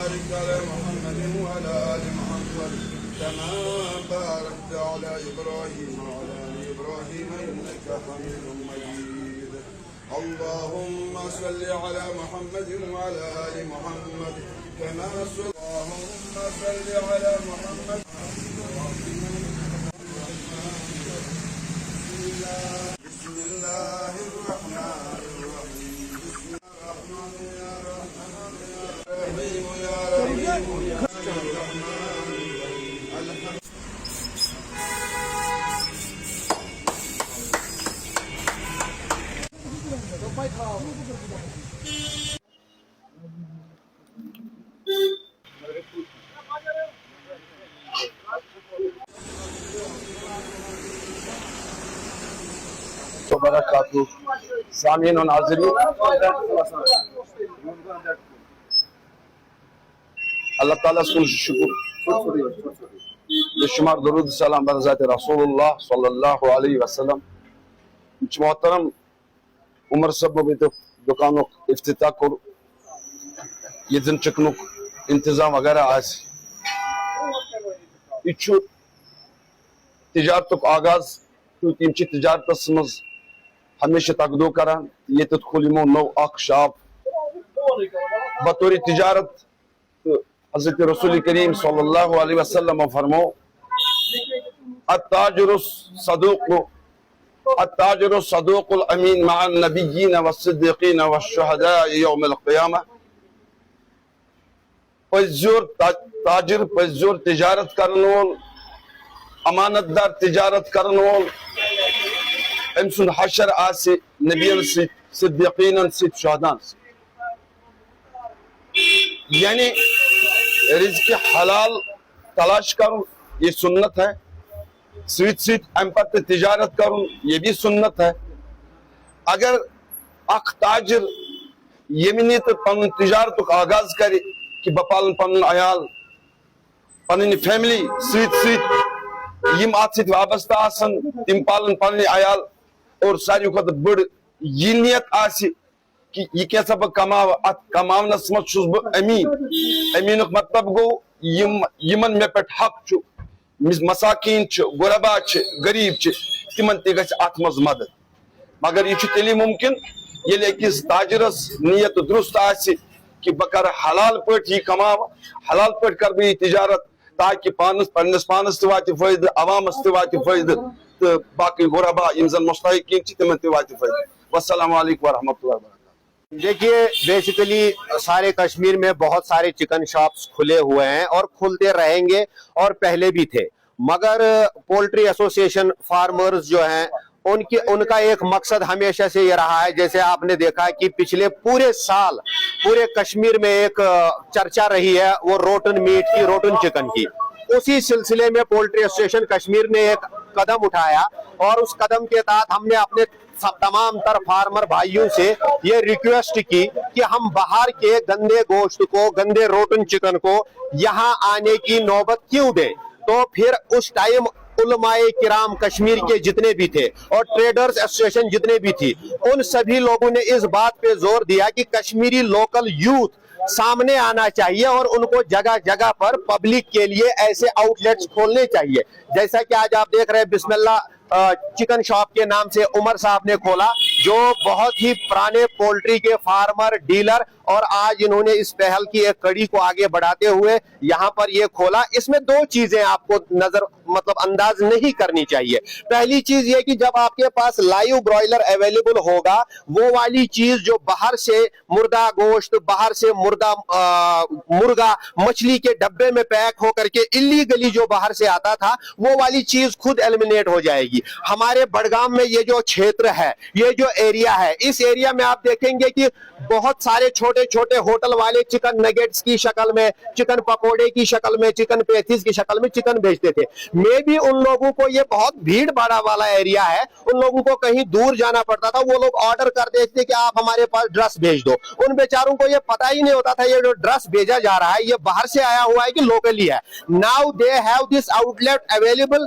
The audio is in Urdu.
بارك على محمد وعلى آل محمد كما باركت على إبراهيم وعلى آل إبراهيم إنك حميد مجيد اللهم صل على محمد وعلى آل محمد كما صليت اللهم صل على محمد بسم الله الرحمن الرحيم بسم الله الرحمن يا رحمن يا رحيم يا رحمن الحمد وبرکاتہ سامعین و ناظرین اللہ تعالیٰ سن شکر بے شمار درود سلام بر ذات رسول اللہ صلی اللہ علیہ وسلم محترم عمر صاحب دکانوں افتتاح کور یہ زن چکنک انتظام وغیرہ آس یہ تجارت آغاز تم تجارت مز ہمیشہ تقدو کران یہ کھول نو اخ شاپ بطور تجارت حضرت رسول کریم صلی اللہ علیہ وسلم فرمو التاجر الصدوق الامین مع النبیین والصدیقین والشہداء یوم القیامہ پزیور تاجر پزیور تجارت کرن وول امانت دار تجارت کرن وول ام سن حشر آسے نبیین صدیقین شہدان یعنی رزق حلال تلاش کرن یہ سنت ہے سویت ام پر تجارت کرن یہ بھی سنت ہے اگر اخ تاجر یمنی تو پن تجارت آغاز کرے کہ بپالن پن عیال پن فیملی سویت یم ات ست وابستہ آسن تم پالن پن عیال اور ساروی کھت بڑ یہ نیت آسی کہ یہ کیسا بہ کماو ات کماونس مز چھس بہ امین امینک مطلب گو یمن مے پہ حق چھ مساکین چھ غربا چھ غریب چھ تمن تہ گژھِ ات مز مدد مگر یہ تیلی ممکن ییٚلہِ أکِس تاجرس نیت درست آسہِ کہ بہ کر حلال پٲٹھۍ یہ کماو حلال پٲٹھۍ کر بہ یہ تجارت تاکہ پنس پانس تہ واتہِ فٲیدٕ عوامس تہ واتہِ فٲیدٕ تو باقی غربا یم زن مستحقین چھ تمن تہ واتہِ فٲیدٕ والسلام علیکم ورحمۃ اللہ وبرکاتہ۔ دیکھیے بیسیکلی سارے کشمیر میں بہت سارے چکن شاپس کھلے ہوئے ہیں اور کھلتے رہیں گے اور پہلے بھی تھے، مگر پولٹری ایسوسی ایشن فارمرز جو ہیں ان کا ایک مقصد ہمیشہ سے یہ رہا ہے، جیسے آپ نے دیکھا کہ پچھلے پورے سال پورے کشمیر میں ایک چرچا رہی ہے وہ روٹن میٹ کی، روٹن چکن کی۔ اسی سلسلے میں پولٹری ایسوسی ایشن کشمیر نے ایک قدم اٹھایا اور اس قدم کے تحت ہم نے اپنے تمام تر فارمر بھائیوں سے یہ ریکویسٹ کی کہ ہم باہر کے گندے گوشت کو، گندے روٹن چکن کو یہاں آنے کی نوبت کیوں دیں۔ تو پھر اس ٹائم علماء کرام کشمیر کے جتنے بھی تھے اور ٹریڈرز ایسوسی ایشن جتنے بھی تھی، ان سبھی لوگوں نے اس بات پہ زور دیا کہ کشمیری لوکل یوتھ سامنے آنا چاہیے اور ان کو جگہ جگہ پر پبلک کے لیے ایسے آؤٹ لیٹس کھولنے چاہیے، جیسا کہ آج آپ دیکھ رہے ہیں بسم اللہ چکن شاپ کے نام سے عمر صاحب نے کھولا، جو بہت ہی پرانے پولٹری کے فارمر ڈیلر، اور آج انہوں نے اس پہل کی ایک کڑی کو آگے بڑھاتے ہوئے یہاں پر یہ کھولا۔ اس میں دو چیزیں آپ کو نظر انداز نہیں کرنی چاہیے۔ پہلی چیز یہ کہ جب آپ کے پاس لائیو برائلر اویلیبل ہوگا، وہ والی چیز جو باہر سے مردہ گوشت، باہر سے مردہ مرغا مچھلی کے ڈبے میں پیک ہو کر کے اللیگلی جو باہر سے آتا تھا، وہ والی چیز خود ایلیمنیٹ ہو جائے گی۔ ہمارے بڑگام میں یہ جو چھیتر ہے، یہ جو ایریا ہے، اس ایریا میں آپ دیکھیں گے کہ بہت سارے چھوٹے چھوٹے ہوٹل والے چکن نگیٹس کی شکل میں، چکن پکوڑے کی شکل میں، چکن پیتیز کی شکل میں چکن بیچتے تھے۔ میں بھی ان لوگوں کو، یہ بہت بھیڑ بھاڑ والا ایریا ہے، ان لوگوں کو کہیں دور جانا پڑتا تھا، وہ لوگ آرڈر کر دیتے تھے کہ آپ ہمارے پاس ڈرس بھیج دو۔ ان بیچاروں کو یہ پتہ ہی نہیں ہوتا تھا یہ جو ڈرس بھیجا جا رہا ہے یہ باہر سے آیا ہوا ہے کہ لوکلی ہے۔ Now they have this outlet available